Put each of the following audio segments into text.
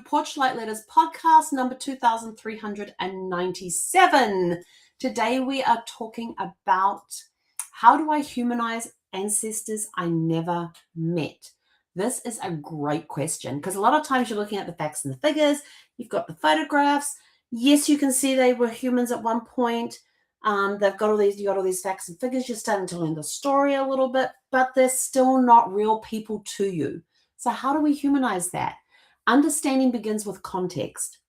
Porch Light Letters podcast number 2397. Today we are talking about how do I humanize ancestors I never met? This is a great question because a lot of times you're looking at the facts and the figures. You've got the photographs. Yes, you can see they were humans at one point. You got all these facts and figures. You're starting to learn the story a little bit, but they're still not real people to you. So how do we humanize that? Understanding begins with context.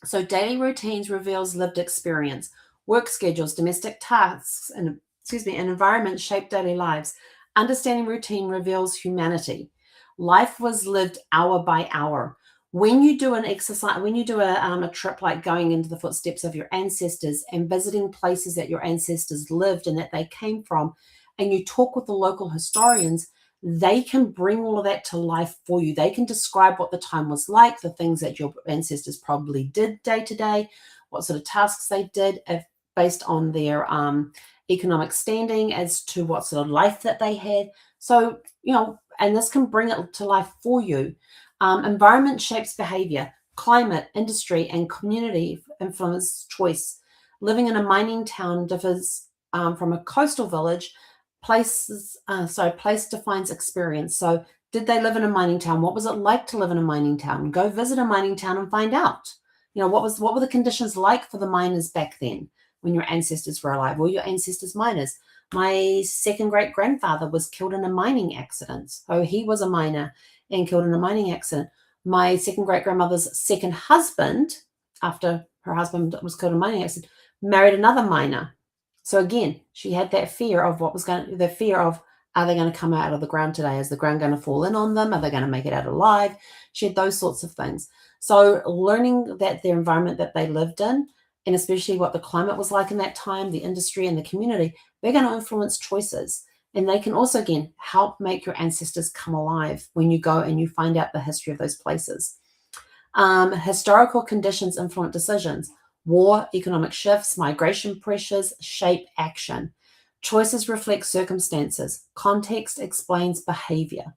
So daily routines reveals lived experience. Work schedules, domestic tasks, and environments shape daily lives. Understanding routine reveals humanity. Life was lived hour by hour. When you do an exercise, when you do a trip like going into the footsteps of your ancestors and visiting places that your ancestors lived and that they came from, and you talk with the local historians, they can bring all of that to life for you. They can describe what the time was like, the things that your ancestors probably did day to day, what sort of tasks they did based on their economic standing as to what sort of life that they had. So, and this can bring it to life for you. Environment shapes behavior. Climate, industry, and community influence choice. Living in a mining town differs from a coastal village. Place defines experience. So did they live in a mining town? What was it like to live in a mining town? Go visit a mining town and find out. What were the conditions like for the miners back then when your ancestors were alive? Were your ancestors miners? My second great grandfather was killed in a mining accident. So he was a miner and killed in a mining accident. My second great grandmother's second husband, after her husband was killed in a mining accident, married another miner. So again, she had that fear of are they going to come out of the ground today? Is the ground going to fall in on them? Are they going to make it out alive? She had those sorts of things. So learning that their environment that they lived in, and especially what the climate was like in that time, the industry and the community, they're going to influence choices. And they can also, again, help make your ancestors come alive when you go and you find out the history of those places. Historical conditions influence decisions. War, economic shifts, migration pressures shape action. Choices reflect circumstances. Context explains behavior.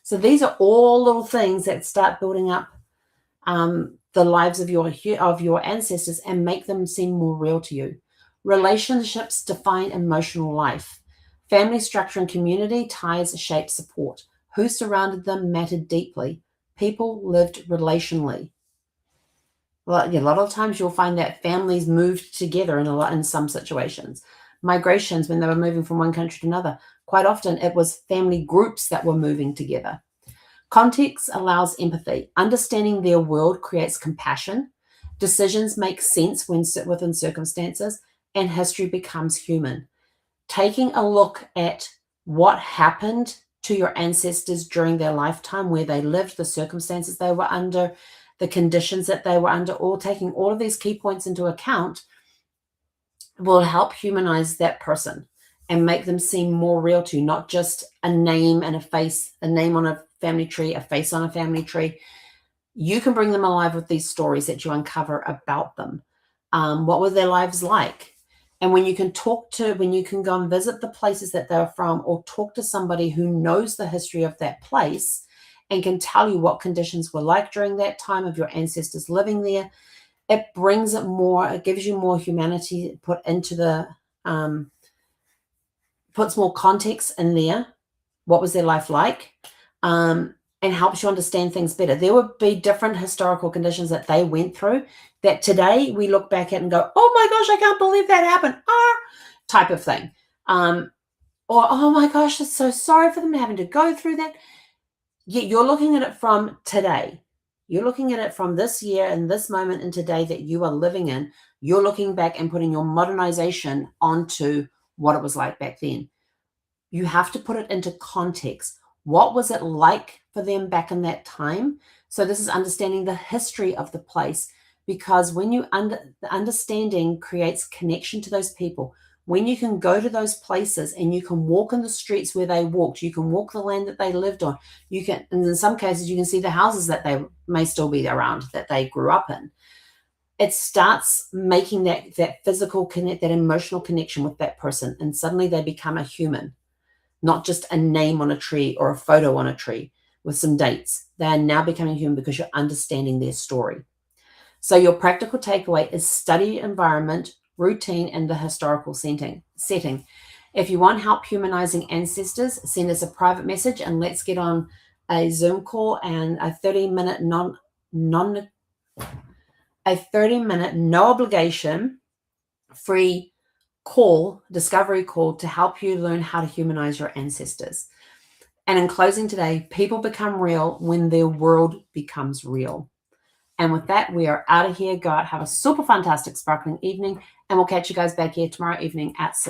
So these are all little things that start building up the lives of your ancestors and make them seem more real to you. Relationships define emotional life. Family structure and community ties shape support. Who surrounded them mattered deeply. People lived relationally. Well, a lot of times you'll find that families moved together in some situations. Migrations, when they were moving from one country to another, quite often it was family groups that were moving together. Context allows empathy. Understanding their world creates compassion. Decisions make sense within circumstances, and history becomes human. Taking a look at what happened to your ancestors during their lifetime, where they lived, the circumstances they were under, the conditions that they were under, or taking all of these key points into account will help humanize that person and make them seem more real to you, not just a name and a face, a name on a family tree, a face on a family tree. You can bring them alive with these stories that you uncover about them. What were their lives like? And when you can go and visit the places that they're from, or talk to somebody who knows the history of that place and can tell you what conditions were like during that time of your ancestors living there, it gives you more humanity put into puts more context in there. What was their life like? And helps you understand things better. There would be different historical conditions that they went through that today we look back at and go, oh my gosh, I can't believe that happened, type of thing. Or, oh my gosh, it's so sorry for them having to go through that. Yet you're looking at it from today. You're looking at it from this year and this moment in today that you are living in. You're looking back and putting your modernization onto what it was like back then. You have to put it into context. What was it like for them back in that time? So this is understanding the history of the place, because when the understanding creates connection to those people. When you can go to those places and you can walk in the streets where they walked, you can walk the land that they lived on, and in some cases you can see the houses that they may still be around that they grew up in. It starts making that physical connect, that emotional connection with that person, and suddenly they become a human, not just a name on a tree or a photo on a tree. with some dates. They are now becoming human because you're understanding their story. So your practical takeaway is study environment, routine, and the historical setting. If you want help humanizing ancestors, send us a private message and let's get on a Zoom call and a 30-minute no obligation free discovery call to help you learn how to humanize your ancestors. And in closing today, people become real when their world becomes real. And with that, we are out of here. Go out, have a super fantastic, sparkling evening, and we'll catch you guys back here tomorrow evening at 6.